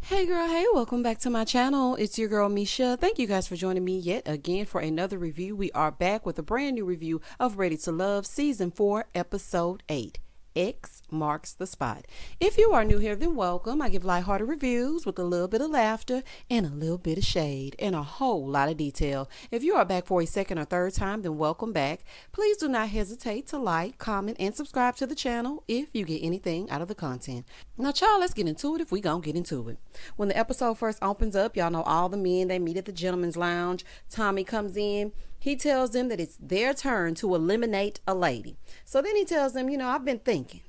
Hey girl, hey, welcome back to my channel. It's your girl Misha. Thank you guys for joining me yet again for another review. We are back with a brand new review of Ready to Love Season 4, Episode 8. X marks the spot. If you are new here, then welcome. I give lighthearted reviews with a little bit of laughter and a little bit of shade and a whole lot of detail. If you are back for a second or third time, then welcome back. Please do not hesitate to like, comment, and subscribe to the channel if you get anything out of the content. Now, y'all, let's get into it if we gonna get into it. When the episode first opens up, y'all know all the men, they meet at the gentleman's lounge. Tommy comes in. He tells them that it's their turn to eliminate a lady. So then he tells them, I've been thinking,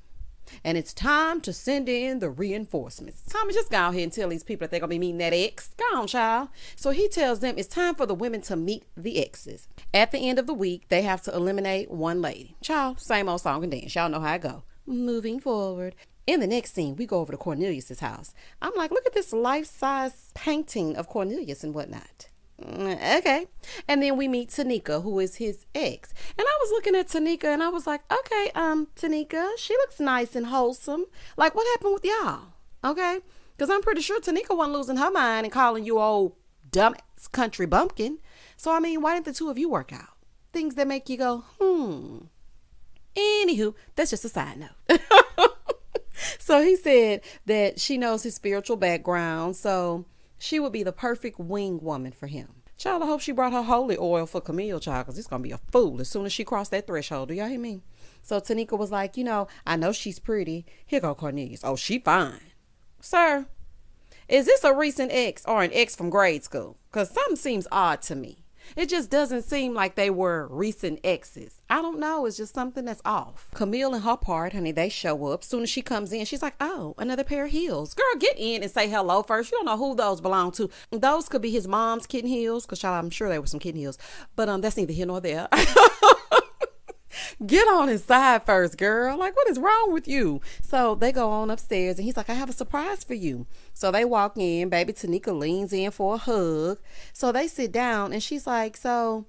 and it's time to send in the reinforcements. Tommy, just go ahead and tell these people that they're going to be meeting that ex. Go on, child. So he tells them it's time for the women to meet the exes. At the end of the week, they have to eliminate one lady. Child, same old song and dance. Y'all know how it go. Moving forward. In the next scene, we go over to Cornelius's house. I'm like, look at this life-size painting of Cornelius and whatnot. Okay. And then we meet Tanika, who is his ex. And I was looking at Tanika and I was like, okay, Tanika, she looks nice and wholesome. Like, what happened with y'all? Okay. Because I'm pretty sure Tanika wasn't losing her mind and calling you old dumb country bumpkin. So, I mean, why didn't the two of you work out? Things that make you go, Anywho, that's just a side note. So he said that she knows his spiritual background. So she would be the perfect wing woman for him. Child, I hope she brought her holy oil for Camille, child, because it's going to be a fool as soon as she crossed that threshold. Do y'all hear me? So Tanika was like, I know she's pretty. Here go Cornelius. Oh, she fine. Sir, is this a recent ex or an ex from grade school? Because something seems odd to me. It just doesn't seem like they were recent exes. I don't know. It's just something that's off. Camille and her part, honey, they show up. Soon as she comes in, she's like, oh, another pair of heels. Girl, get in and say hello first. You don't know who those belong to. Those could be his mom's kitten heels, because I'm sure they were some kitten heels. But that's neither here nor there. Get on inside first, girl. Like, what is wrong with you? So they go on upstairs and he's like, I have a surprise for you. So they walk in. Baby Tanika leans in for a hug. So they sit down and she's like, so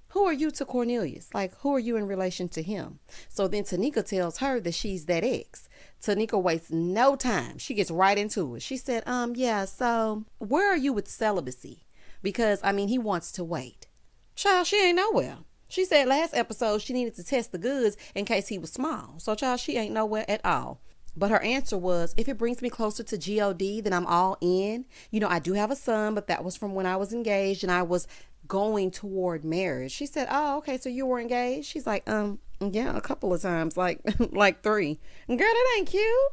who are you to Cornelius? Like, who are you in relation to him? So then Tanika tells her that she's that ex. Tanika wastes no time. She gets right into it. She said, yeah, so where are you with celibacy? Because, he wants to wait. Child, she ain't nowhere. She said last episode she needed to test the goods in case he was small. So, child, she ain't nowhere at all. But her answer was, if it brings me closer to God, then I'm all in. I do have a son, but that was from when I was engaged and I was going toward marriage. She said, oh, okay, so you were engaged? She's like, yeah, a couple of times, like 3. Girl, that ain't cute.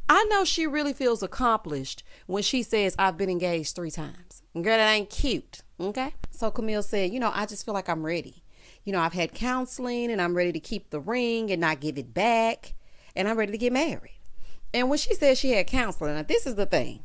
I know she really feels accomplished when she says I've been engaged 3 times. Girl, that ain't cute. Okay? So Camille said, I just feel like I'm ready. I've had counseling and I'm ready to keep the ring and not give it back. And I'm ready to get married. And when she said she had counseling, now this is the thing.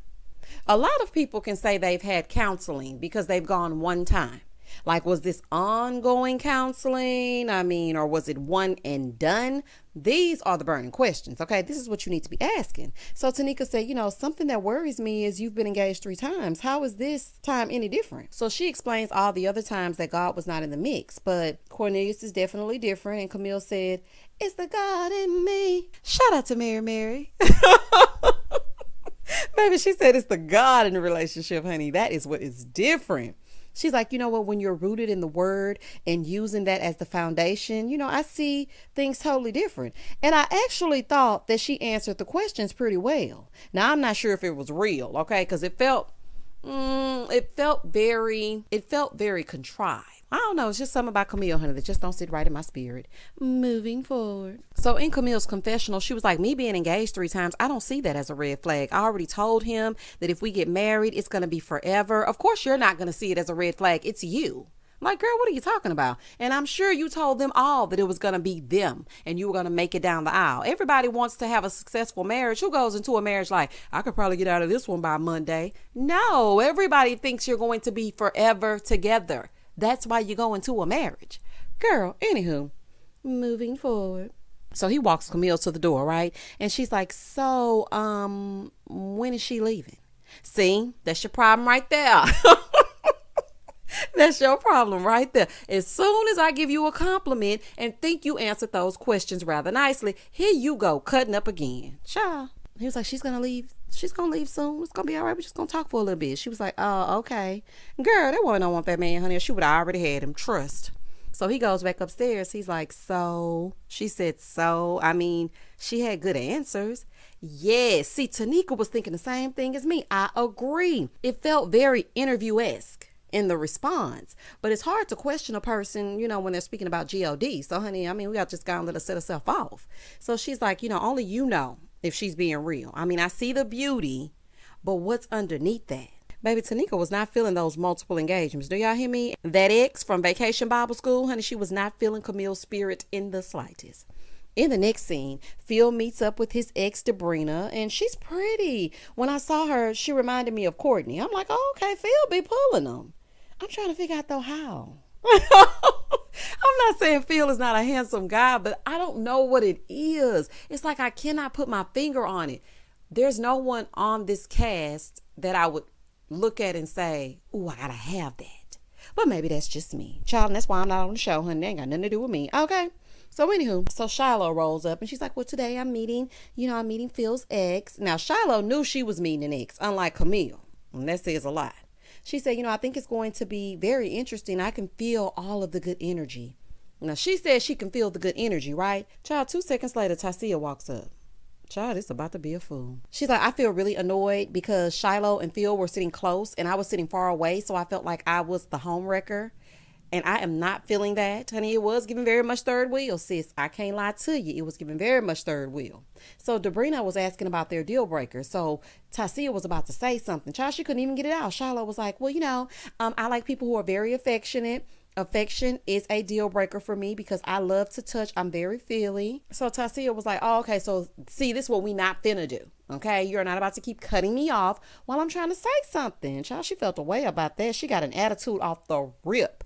A lot of people can say they've had counseling because they've gone one time. Like, was this ongoing counseling? Or was it one and done? These are the burning questions, okay? This is what you need to be asking. So Tanika said, something that worries me is you've been engaged 3 times. How is this time any different? So she explains all the other times that God was not in the mix, but Cornelius is definitely different. And Camille said, it's the God in me. Shout out to Mary. Baby, she said it's the God in the relationship, honey. That is what is different. She's like, when you're rooted in the word and using that as the foundation, I see things totally different. And I actually thought that she answered the questions pretty well. Now, I'm not sure if it was real, okay? Because it felt very contrived. I don't know. It's just something about Camille, honey, that just don't sit right in my spirit. Moving forward. So in Camille's confessional, she was like, me being engaged 3 times, I don't see that as a red flag. I already told him that if we get married, it's going to be forever. Of course, you're not going to see it as a red flag. It's you. Like, girl, what are you talking about? And I'm sure you told them all that it was going to be them and you were going to make it down the aisle. Everybody wants to have a successful marriage. Who goes into a marriage like, I could probably get out of this one by Monday? No, everybody thinks you're going to be forever together. That's why you go into a marriage. Girl, anywho, moving forward. So he walks Camille to the door, right? And she's like, so, when is she leaving? See, that's your problem right there. That's your problem right there. As soon as I give you a compliment and think you answered those questions rather nicely, here you go, cutting up again. Child. He was like, she's going to leave she's gonna leave soon. It's gonna be all right. We're just gonna talk for a little bit. She was like, oh, okay. Girl, that woman don't want that man, honey. She would have already had him. Trust. So he goes back upstairs. He's like, so? She said, so? I mean, she had good answers. Yes. See, Tanika was thinking the same thing as me. I agree. It felt very interview-esque in the response. But it's hard to question a person, when they're speaking about God. So, honey, I mean, we got to just go and let her set herself off. So she's like, only you know if she's being real. I mean, I see the beauty, but what's underneath that? Baby, Tanika was not feeling those multiple engagements. Do y'all hear me? That ex from Vacation Bible School, honey, she was not feeling Camille's spirit in the slightest. In the next scene, Phil meets up with his ex, Sabrina, and she's pretty. When I saw her, she reminded me of Courtney. I'm like, oh, okay, Phil be pulling them. I'm trying to figure out, though, how. I'm not saying Phil is not a handsome guy, but I don't know what it is. It's like I cannot put my finger on it. There's no one on this cast that I would look at and say, ooh, I gotta have that. But maybe that's just me. Child, and that's why I'm not on the show, honey. That ain't got nothing to do with me. Okay. So anywho, so Shiloh rolls up and she's like, well, today I'm meeting Phil's ex. Now, Shiloh knew she was meeting an ex, unlike Camille. And that says a lot. She said, I think it's going to be very interesting. I can feel all of the good energy. Now, she said she can feel the good energy, right? Child, 2 seconds later, Tasia walks up. Child, it's about to be a fool. She's like, I feel really annoyed because Shiloh and Phil were sitting close and I was sitting far away. So I felt like I was the home wrecker. And I am not feeling that, honey. It was giving very much third wheel, sis. I can't lie to you. It was giving very much third wheel. So Sabrina was asking about their deal breaker. So Tasia was about to say something. Child, she couldn't even get it out. Shiloh was like, well, I like people who are very affectionate. Affection is a deal breaker for me because I love to touch. I'm very feely. So Tasia was like, oh, okay. So see, this is what we not finna do. Okay. You're not about to keep cutting me off while I'm trying to say something. Child, she felt a way about that. She got an attitude off the rip,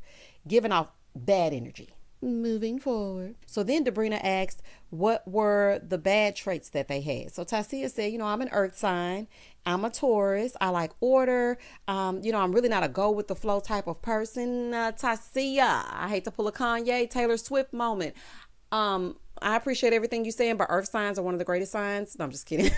giving off bad energy. Moving forward. So then Sabrina asked what were the bad traits that they had. So Tasia said, I'm an earth sign. I'm a Taurus. I like order. I'm really not a go with the flow type of person. Tasia, I hate to pull a Kanye, Taylor Swift moment. I appreciate everything you're saying, but earth signs are one of the greatest signs. No, I'm just kidding.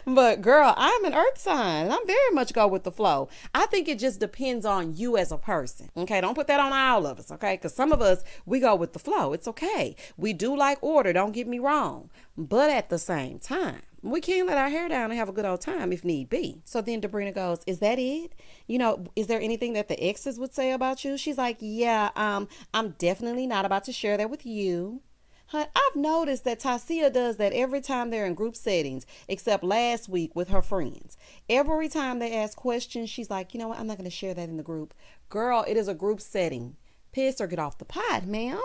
But girl, I'm an earth sign and I'm very much go with the flow. I think it just depends on you as a person. Okay. Don't put that on all of us. Okay. Because some of us, we go with the flow. It's okay. We do like order. Don't get me wrong. But at the same time, we can't let our hair down and have a good old time if need be. So then Sabrina goes, is that it? Is there anything that the exes would say about you? She's like, yeah, I'm definitely not about to share that with you. I've noticed that Tasia does that every time they're in group settings, except last week with her friends. Every time they ask questions, she's like, you know what? I'm not going to share that in the group. Girl, it is a group setting. Piss or get off the pot, ma'am.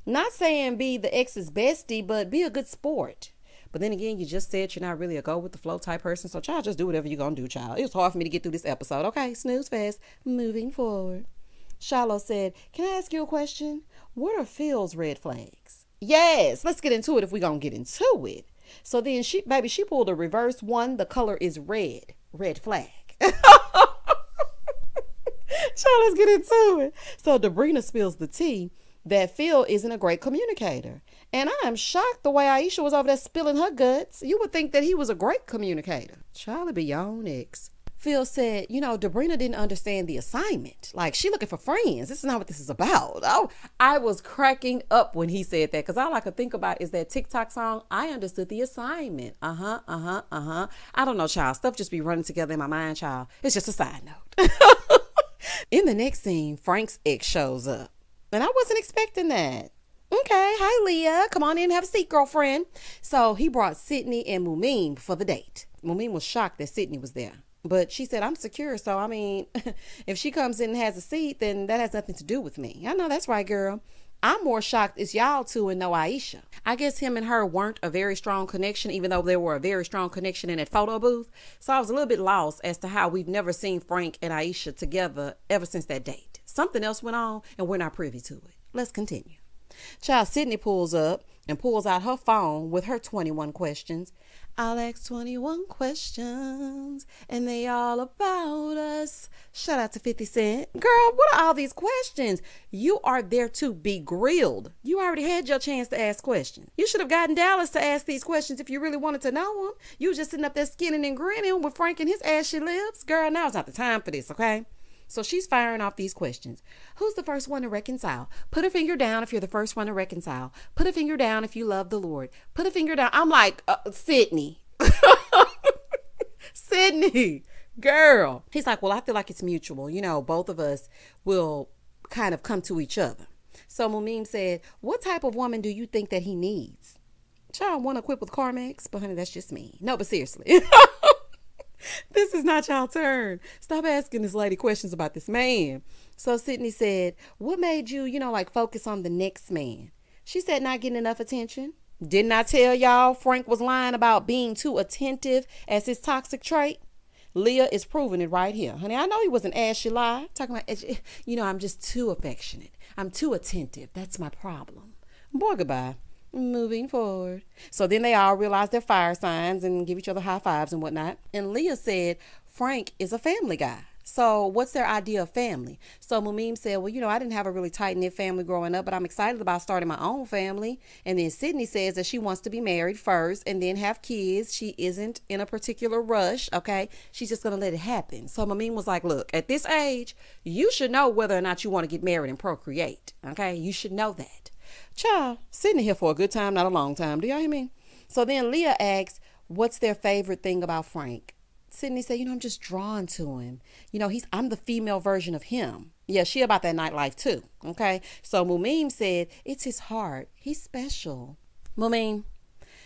Not saying be the ex's bestie, but be a good sport. But then again, you just said you're not really a go with the flow type person. So child, just do whatever you're going to do, child. It was hard for me to get through this episode. Okay, snooze fast. Moving forward. Shiloh said, can I ask you a question? What are Phil's red flags? Yes, let's get into it if we're going to get into it. So then she pulled a reverse one. The color is red. Red flag. Child, let's get into it. So Sabrina spills the tea that Phil isn't a great communicator. And I am shocked the way Aisha was over there spilling her guts. You would think that he was a great communicator. Charlie be your own ex. Phil said, Sabrina didn't understand the assignment. Like, she looking for friends. This is not what this is about. Oh, I was cracking up when he said that because all I could think about is that TikTok song, I understood the assignment. I don't know, child. Stuff just be running together in my mind, child. It's just a side note. In the next scene, Frank's ex shows up. And I wasn't expecting that. Okay, hi, Leah. Come on in and have a seat, girlfriend. So he brought Sydney and Mumin for the date. Mumin was shocked that Sydney was there. But she said, I'm secure. So, I mean, if she comes in and has a seat, then that has nothing to do with me. I know that's right, girl. I'm more shocked it's y'all two and no Aisha. I guess him and her weren't a very strong connection, even though there were a very strong connection in that photo booth. So I was a little bit lost as to how we've never seen Frank and Aisha together ever since that date. Something else went on and we're not privy to it. Let's continue. Child, Sydney pulls up and pulls out her phone with her 21 questions. I'll ask 21 questions, and they all about us. Shout out to 50 Cent. Girl, what are all these questions? You are there to be grilled. You already had your chance to ask questions. You should have gotten Dallas to ask these questions if you really wanted to know them. You was just sitting up there skinning and grinning with Frank and his ashy lips. Girl, now's not the time for this, okay? So she's firing off these questions. Who's the first one to reconcile? Put a finger down if you're the first one to reconcile. Put a finger down if you love the Lord. Put a finger down. I'm like, Sydney. Sydney, girl. He's like, well, I feel like it's mutual. You know, both of us will kind of come to each other. So Mumeem said, what type of woman do you think that he needs? Child, want to quit with CarMax? But honey, that's just me. No, but seriously. This is not y'all turn. Stop asking this lady questions about this man. So Sydney said, what made you, like focus on the next man? She said, not getting enough attention. Didn't I tell y'all Frank was lying about being too attentive as his toxic trait? Leah is proving it right here. Honey, I know he was an ashy lie. Talking about, I'm just too affectionate. I'm too attentive. That's my problem. Boy, goodbye. Moving forward. So then they all realized their fire signs and give each other high fives and whatnot. And Leah said, Frank is a family guy. So what's their idea of family? So Mumeem said, well, I didn't have a really tight-knit family growing up, but I'm excited about starting my own family. And then Sydney says that she wants to be married first and then have kids. She isn't in a particular rush, okay? She's just going to let it happen. So Mumeem was like, look, at this age, you should know whether or not you want to get married and procreate, okay? You should know that. Child, sitting here for a good time, not a long time. Do y'all hear me? So then Leah asks, what's their favorite thing about Frank? Sydney said, I'm just drawn to him. I'm the female version of him. Yeah, she about that nightlife too. Okay. So Mumeem said, it's his heart. He's special. Mumeem,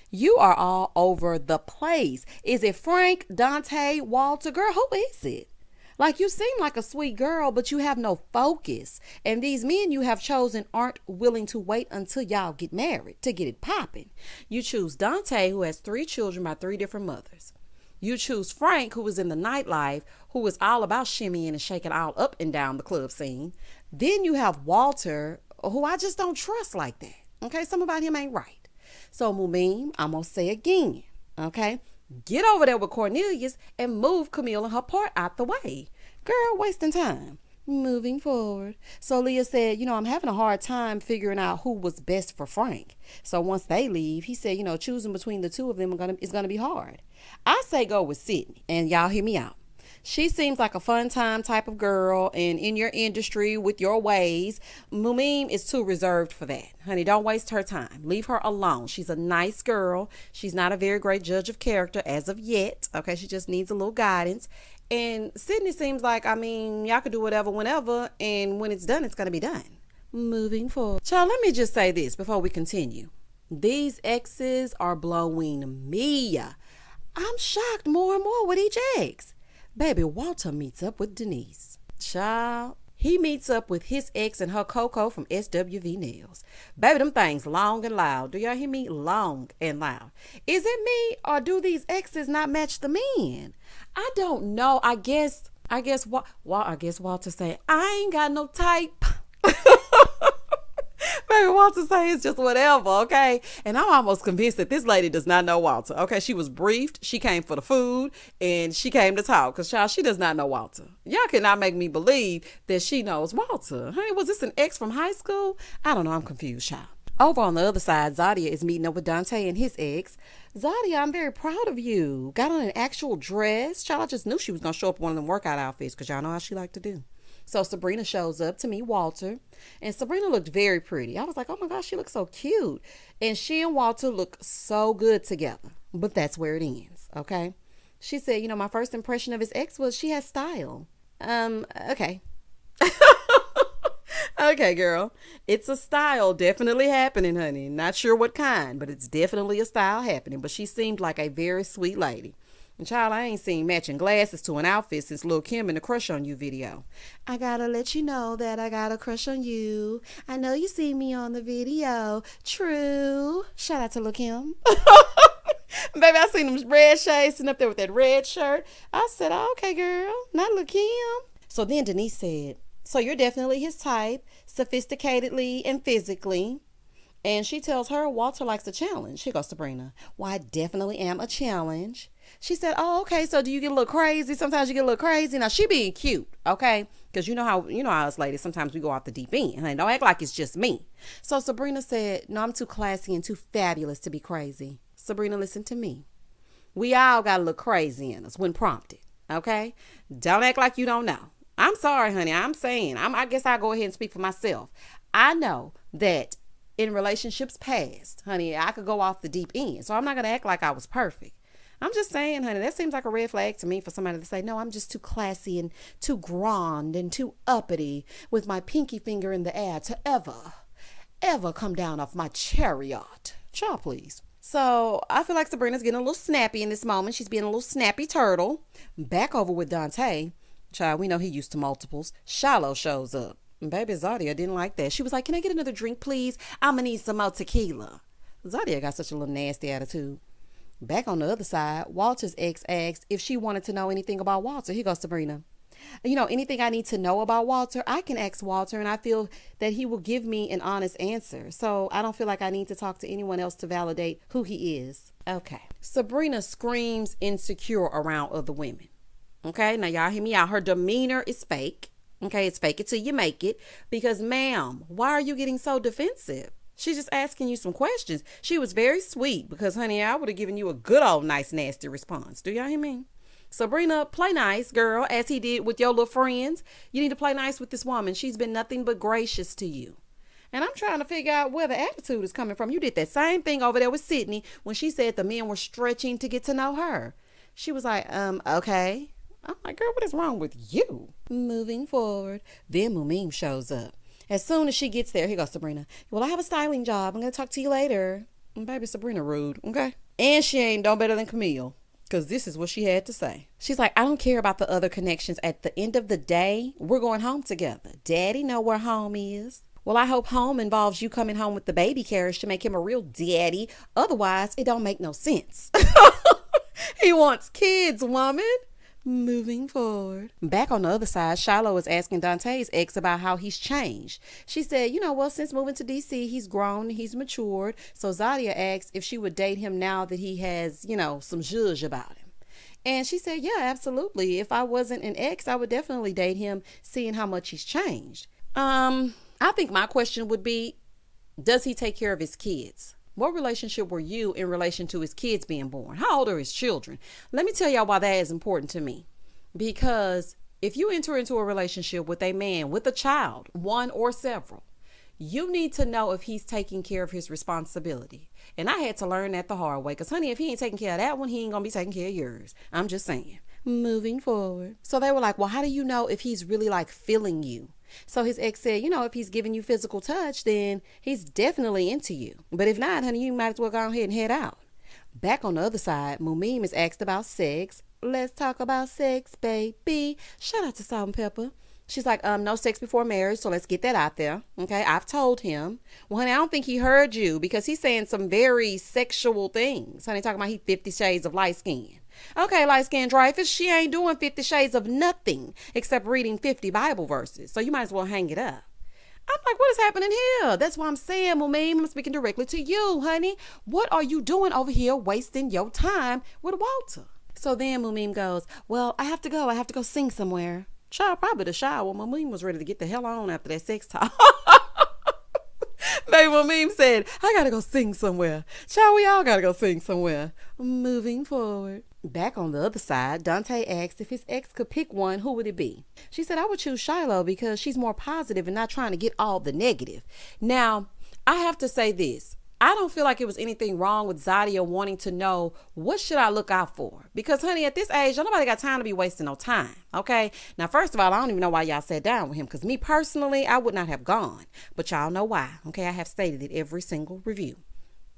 you are all over the place. Is it Frank, Dante, Walter? Girl, who is it? Like, you seem like a sweet girl, but you have no focus. And these men you have chosen aren't willing to wait until y'all get married to get it popping. You choose Dante, who has 3 children by 3 different mothers. You choose Frank, who is in the nightlife, who is all about shimmying and shaking all up and down the club scene. Then you have Walter, who I just don't trust like that. Okay, something about him ain't right. So Mumeem, I'm going to say again, okay? Get over there with Cornelius and move Camille and her part out the way. Girl, wasting time. Moving forward. So Leah said, I'm having a hard time figuring out who was best for Frank. So once they leave, he said, choosing between the two of them is going to be hard. I say go with Sydney, and y'all hear me out. She seems like a fun time type of girl, and in your industry with your ways, Mumeem is too reserved for that. Honey, don't waste her time. Leave her alone. She's a nice girl. She's not a very great judge of character as of yet. Okay, she just needs a little guidance. And Sydney seems like, y'all could do whatever, whenever, and when it's done, it's going to be done. Moving forward. Child, let me just say this before we continue. These exes are blowing me. I'm shocked more and more with each ex. Baby, Walter meets up with Denise. Child, he meets up with his ex and her Coco from SWV Nails. Baby, them things long and loud. Do y'all hear me? Long and loud. Is it me, or do these exes not match the men? I don't know. I guess Walter say, I ain't got no type. Baby, Walter say it's just whatever, okay? And I'm almost convinced that this lady does not know Walter, okay? She was briefed, she came for the food, and she came to talk, because, child, she does not know Walter. Y'all cannot make me believe that she knows Walter. Honey, was this an ex from high school? I don't know, I'm confused, child. Over on the other side, Zadia is meeting up with Dante and his ex. Zadia, I'm very proud of you. Got on an actual dress. Child, I just knew she was going to show up in one of them workout outfits, because y'all know how she like to do. So Sabrina shows up to meet Walter, and Sabrina looked very pretty. I was like, oh my gosh, she looks so cute. And she and Walter look so good together, but that's where it ends, okay? She said, my first impression of his ex was she has style. Okay. Okay, girl. It's a style definitely happening, honey. Not sure what kind, but it's definitely a style happening. But she seemed like a very sweet lady. And child, I ain't seen matching glasses to an outfit since Lil' Kim in the Crush on You video. I gotta let you know that I got a crush on you. I know you see me on the video. True. Shout out to Lil' Kim. Baby, I seen them red shades sitting up there with that red shirt. I said, oh, okay, girl. Not Lil' Kim. So then Denise said, so you're definitely his type, sophisticatedly and physically. And she tells her Walter likes a challenge. Here goes Sabrina. Well, I definitely am a challenge. She said, oh, okay, so do you get a little crazy? Sometimes you get a little crazy. Now, she being cute, okay? Because you know how us ladies, sometimes we go off the deep end. And don't act like it's just me. So Sabrina said, no, I'm too classy and too fabulous to be crazy. Sabrina, listen to me. We all got a little crazy in us when prompted, okay? Don't act like you don't know. I'm sorry, honey. I'm saying, I guess I'll go ahead and speak for myself. I know that in relationships past, honey, I could go off the deep end. So I'm not going to act like I was perfect. I'm just saying, honey, that seems like a red flag to me for somebody to say, no, I'm just too classy and too grand and too uppity with my pinky finger in the air to ever come down off my chariot. Child, please. So I feel like Sabrina's getting a little snappy in this moment. She's being a little snappy turtle. Back over with Dante. Child, we know he used to multiples. Shiloh shows up. Baby, Zadia didn't like that. She was like, can I get another drink, please? I'm going to need some more tequila. Zadia got such a little nasty attitude. Back on the other side, Walter's ex asked if she wanted to know anything about Walter. Here goes Sabrina. Anything I need to know about Walter, I can ask Walter, and I feel that he will give me an honest answer. So I don't feel like I need to talk to anyone else to validate who he is. Okay. Sabrina screams insecure around other women. Okay, now y'all hear me out. Her demeanor is fake. Okay, it's fake it till you make it. Because, ma'am, why are you getting so defensive? She's just asking you some questions. She was very sweet because, honey, I would have given you a good old nice nasty response. Do y'all hear me? Sabrina, play nice, girl, as he did with your little friends. You need to play nice with this woman. She's been nothing but gracious to you. And I'm trying to figure out where the attitude is coming from. You did that same thing over there with Sydney when she said the men were stretching to get to know her. She was like, okay. I'm like, girl, what is wrong with you? Moving forward, then Mumim shows up. As soon as she gets there, here goes Sabrina. Well, I have a styling job. I'm going to talk to you later. And baby, Sabrina rude, okay? And she ain't no better than Camille, because this is what she had to say. She's like, I don't care about the other connections. At the end of the day, we're going home together. Daddy know where home is. Well, I hope home involves you coming home with the baby carriage to make him a real daddy. Otherwise, it don't make no sense. He wants kids, woman. Moving forward. Back on the other side, Shiloh is asking Dante's ex about how he's changed. She said, since moving to DC, he's grown, he's matured. So Zadia asked if she would date him now that he has, some zhuzh about him. And she said, yeah, absolutely. If I wasn't an ex, I would definitely date him, seeing how much he's changed. I think my question would be, does he take care of his kids? What relationship were you in relation to his kids being born? How old are his children? Let me tell y'all why that is important to me. Because if you enter into a relationship with a man, with a child, one or several, you need to know if he's taking care of his responsibility. And I had to learn that the hard way. Because, honey, if he ain't taking care of that one, he ain't going to be taking care of yours. I'm just saying. Moving forward. So they were like, well, how do you know if he's really like feeling you? So his ex said, if he's giving you physical touch, then he's definitely into you. But if not, honey, you might as well go ahead and head out. Back on the other side, Mumim is asked about sex. Let's talk about sex, baby. Shout out to Salt and Pepper. She's like, no sex before marriage, so let's get that out there. Okay, I've told him. Well, honey, I don't think he heard you because he's saying some very sexual things. Honey, talking about he 50 shades of light skin. Okay, light skin Dreyfus, she ain't doing 50 shades of nothing except reading 50 Bible verses. So you might as well hang it up. I'm like, what is happening here? That's why I'm saying, Mumim, I'm speaking directly to you, honey. What are you doing over here wasting your time with Walter? So then Mumim goes, well, I have to go sing somewhere. Child, probably the shower. Mumim was ready to get the hell on after that sex talk. Baby Mumim said, I gotta go sing somewhere. Child, we all gotta go sing somewhere. Moving forward. Back on the other side, Dante asked if his ex could pick one, who would it be? She said, I would choose Shiloh because she's more positive and not trying to get all the negative. Now, I have to say this. I don't feel like it was anything wrong with Zadia wanting to know what should I look out for? Because, honey, at this age, nobody got time to be wasting no time, okay? Now, first of all, I don't even know why y'all sat down with him because me personally, I would not have gone. But y'all know why, okay? I have stated it every single review.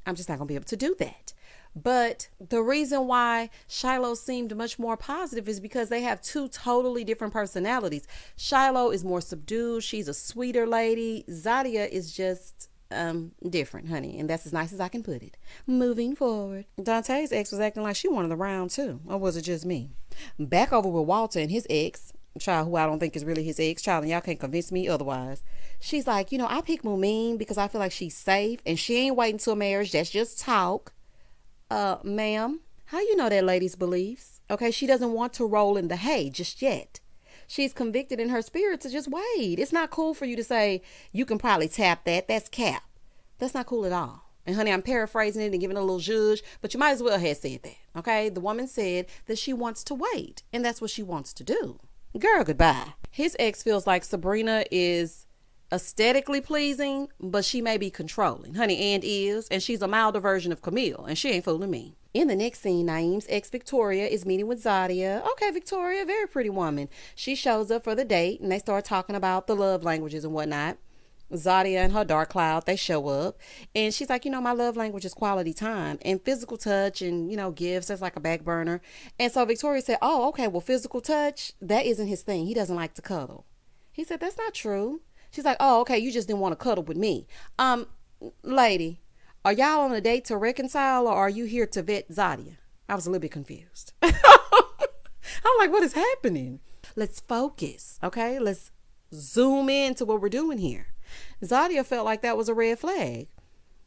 I'm just not going to be able to do that. But the reason why Shiloh seemed much more positive is because they have two totally different personalities. Shiloh is more subdued. She's a sweeter lady. Zadia is just different, honey. And that's as nice as I can put it. Moving forward. Dante's ex was acting like she wanted around too. Or was it just me? Back over with Walter and his ex. child, who I don't think is really his ex, child, and y'all can't convince me otherwise. She's like, I pick Mumin because I feel like she's safe and she ain't waiting till marriage. That's just talk. Ma'am, how you know that lady's beliefs? Okay, she doesn't want to roll in the hay just yet. She's convicted in her spirit to just wait. It's not cool for you to say, you can probably tap that. That's cap. That's not cool at all. And honey, I'm paraphrasing it and giving a little zhuzh, but you might as well have said that. Okay, the woman said that she wants to wait, and that's what she wants to do. Girl, goodbye. His ex feels like Sabrina is aesthetically pleasing, but she may be controlling. Honey, and she's a milder version of Camille, and she ain't fooling me. In the next scene, Naim's ex Victoria is meeting with Zadia. Okay, Victoria, very pretty woman. She shows up for the date, and they start talking about the love languages and whatnot. Zadia and her dark cloud, they show up, and she's like, my love language is quality time and physical touch and, gifts. That's like a back burner. And so Victoria said, oh, okay, well, physical touch, that isn't his thing. He doesn't like to cuddle. He said, that's not true. She's like, oh, okay, you just didn't want to cuddle with me. Lady, are y'all on a date to reconcile or are you here to vet Zadia? I was a little bit confused. I'm like, what is happening? Let's focus, okay? Let's zoom in to what we're doing here. Zadia felt like that was a red flag.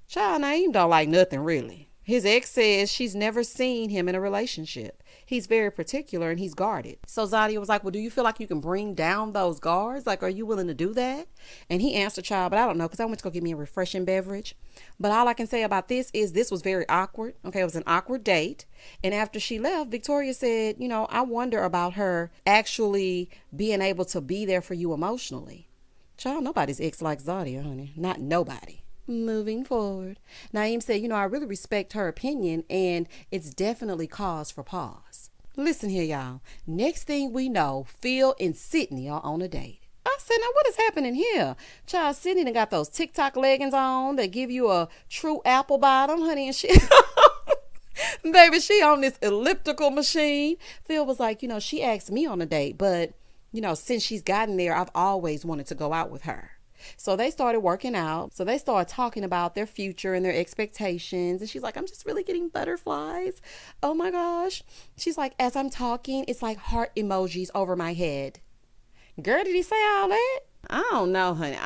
Child, Naim don't like nothing really. His ex says she's never seen him in a relationship. He's very particular and he's guarded. So Zadia was like, well, do you feel like you can bring down those guards? Like, are you willing to do that? And he answered, child, but I don't know, because I went to go get me a refreshing beverage. But all I can say about this is this was very awkward. Okay, it was an awkward date. And after she left, Victoria said, I wonder about her actually being able to be there for you emotionally. Child, nobody's ex like Zadia, honey. Not nobody. Moving forward, Naim said, I really respect her opinion and it's definitely cause for pause. Listen here, y'all. Next thing we know, Phil and Sydney are on a date. I said, now what is happening here? Child, Sydney done got those TikTok leggings on that give you a true apple bottom, honey, and she... Baby, she on this elliptical machine. Phil was like, she asked me on a date, but, since she's gotten there, I've always wanted to go out with her. So they started working out. So they started talking about their future and their expectations. And she's like, I'm just really getting butterflies. Oh my gosh. She's like, as I'm talking, it's like heart emojis over my head. Girl, did he say all that? I don't know, honey.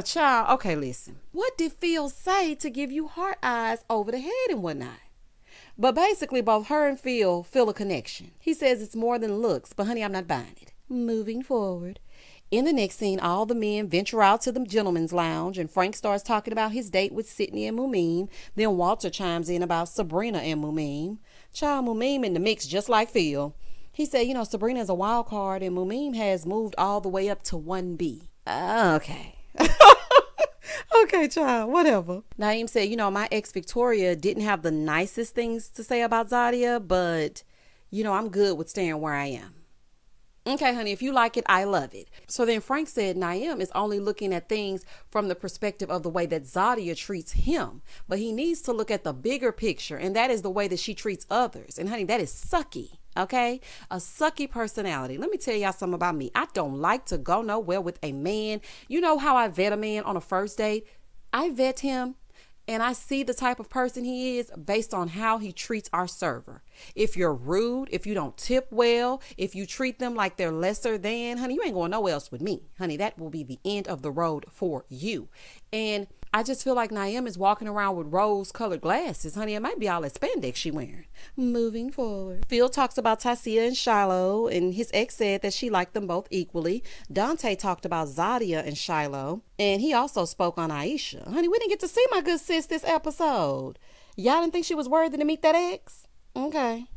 Child. Okay, listen. What did Phil say to give you heart eyes over the head and whatnot? But basically, both her and Phil feel a connection. He says it's more than looks, but honey, I'm not buying it. Moving forward. In the next scene, all the men venture out to the gentleman's lounge and Frank starts talking about his date with Sydney and Mumim. Then Walter chimes in about Sabrina and Mumim. Child, Mumim in the mix just like Phil. He said, Sabrina is a wild card and Mumim has moved all the way up to 1B. Okay. Okay, child, whatever. Naim said, my ex Victoria didn't have the nicest things to say about Zadia, but, I'm good with staying where I am. Okay, honey, if you like it, I love it. So then Frank said Naim is only looking at things from the perspective of the way that Zadia treats him. But he needs to look at the bigger picture, and that is the way that she treats others. And honey, that is sucky, okay? A sucky personality. Let me tell y'all something about me. I don't like to go nowhere with a man. You know how I vet a man on a first date? I vet him. And I see the type of person he is based on how he treats our server. If you're rude, if you don't tip well, if you treat them like they're lesser than, honey, you ain't going nowhere else with me. Honey, that will be the end of the road for you. And I just feel like Naim is walking around with rose-colored glasses. Honey, it might be all that spandex she wearing. Moving forward. Phil talks about Tasia and Shiloh, and his ex said that she liked them both equally. Dante talked about Zadia and Shiloh, and he also spoke on Aisha. Honey, we didn't get to see my good sis this episode. Y'all didn't think she was worthy to meet that ex? Okay.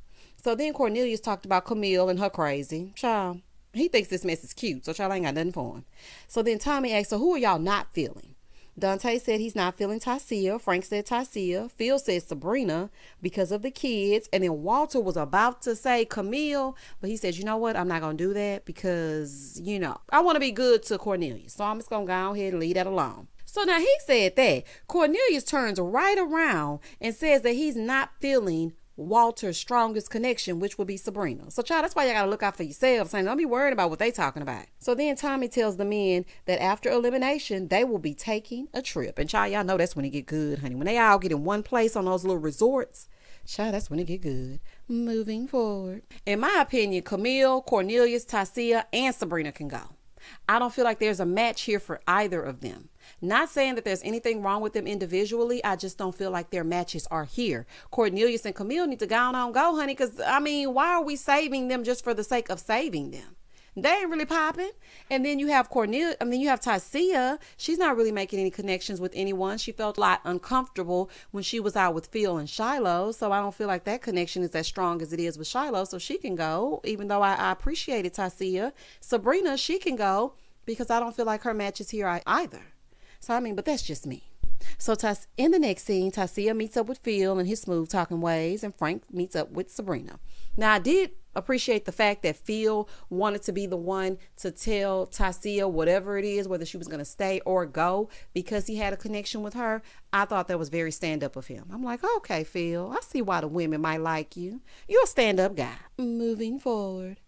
So then Cornelius talked about Camille and her crazy. Child, he thinks this mess is cute, so child ain't got nothing for him. So then Tommy asked, so who are y'all not feeling? Dante said he's not feeling Tasia. Frank said Tasia. Phil said Sabrina because of the kids. And then Walter was about to say Camille, but he said, you know what? I'm not going to do that because, I want to be good to Cornelius. So I'm just going to go ahead and leave that alone. So now he said that. Cornelius turns right around and says that he's not feeling Walter's strongest connection, which would be Sabrina. So child, that's why you gotta look out for yourselves and don't be worried about what they talking about. So then Tommy tells the men that after elimination they will be taking a trip, and child, y'all know that's when it get good, honey. When they all get in one place on those little resorts, child, that's when it get good. Moving forward. In my opinion, Camille, Cornelius, Tasia, and Sabrina can go. I don't feel like there's a match here for either of them. Not saying that there's anything wrong with them individually. I just don't feel like their matches are here. Cornelius and Camille need to go on, go, honey, because, I mean, why are we saving them just for the sake of saving them? They ain't really popping. And then you have you have Tasia. She's not really making any connections with anyone. She felt a lot uncomfortable when she was out with Phil and Shiloh. So I don't feel like that connection is as strong as it is with Shiloh. So she can go, even though I appreciated Tasia. Sabrina, she can go because I don't feel like her match is here either. So, I mean, but that's just me. So in the next scene, Tasia meets up with Phil and his smooth talking ways, and Frank meets up with Sabrina. Now, I did appreciate the fact that Phil wanted to be the one to tell Tasia whatever it is, whether she was going to stay or go, because he had a connection with her. I thought that was very stand-up of him. I'm like, okay, Phil, I see why the women might like you. You're a stand-up guy. Moving forward.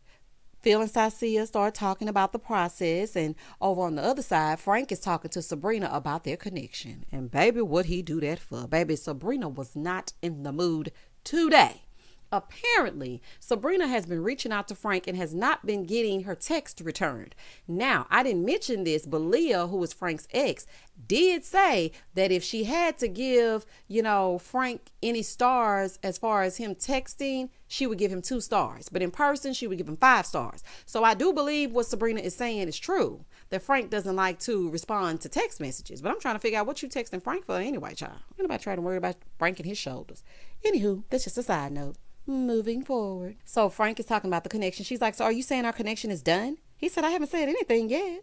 Phil and Tasia start talking about the process, and over on the other side, Frank is talking to Sabrina about their connection. And baby, what he do that for? Baby, Sabrina was not in the mood today. Apparently, Sabrina has been reaching out to Frank and has not been getting her text returned. Now, I didn't mention this, but Leah, who is Frank's ex, did say that if she had to give, Frank any stars as far as him texting, she would give him 2 stars. But in person, she would give him 5 stars. So I do believe what Sabrina is saying is true, that Frank doesn't like to respond to text messages. But I'm trying to figure out what you texting Frank for anyway, child. Anybody trying to worry about Frank and his shoulders. Anywho, that's just a side note. Moving forward. So Frank is talking about the connection. She's like, so are you saying our connection is done? He said, I haven't said anything yet.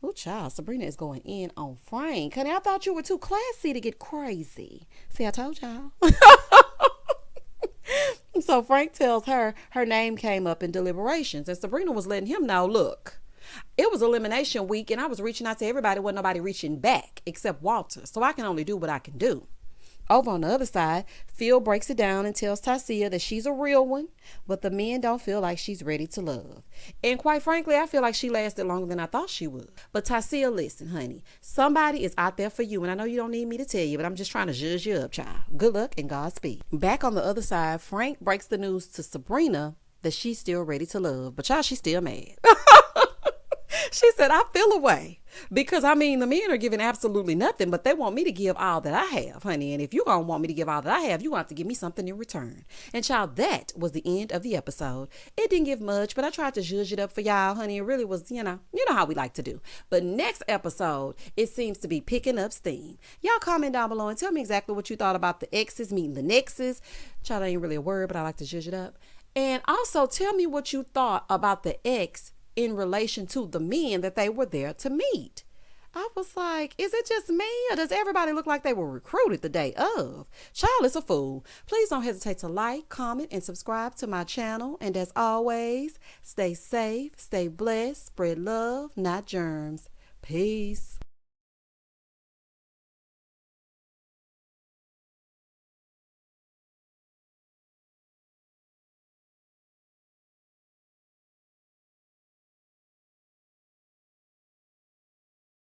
Oh, child, Sabrina is going in on Frank. Honey, I thought you were too classy to get crazy. See, I told y'all. So Frank tells her name came up in deliberations. And Sabrina was letting him know, look, it was elimination week and I was reaching out to everybody. Wasn't nobody reaching back except Walter. So I can only do what I can do. Over on the other side, Phil breaks it down and tells Tasia that she's a real one, but the men don't feel like she's ready to love. And quite frankly, I feel like she lasted longer than I thought she would. But Tasia, listen, honey, somebody is out there for you. And I know you don't need me to tell you, but I'm just trying to judge you up, child. Good luck and Godspeed. Back on the other side, Frank breaks the news to Sabrina that she's still ready to love. But child, she's still mad. She said, I feel away because the men are giving absolutely nothing, but they want me to give all that I have, honey. And if you're going to want me to give all that I have, you're going to have to give me something in return. And child, that was the end of the episode. It didn't give much, but I tried to zhuzh it up for y'all, honey. It really was, you know how we like to do. But next episode, it seems to be picking up steam. Y'all comment down below and tell me exactly what you thought about the exes meeting the nexes. Child, ain't really a word, but I like to zhuzh it up. And also tell me what you thought about the ex in relation to the men that they were there to meet. I was like, is it just me or does everybody look like they were recruited the day of? Child is a fool. Please don't hesitate to like, comment, and subscribe to my channel. And as always, stay safe, stay blessed, spread love, not germs. Peace.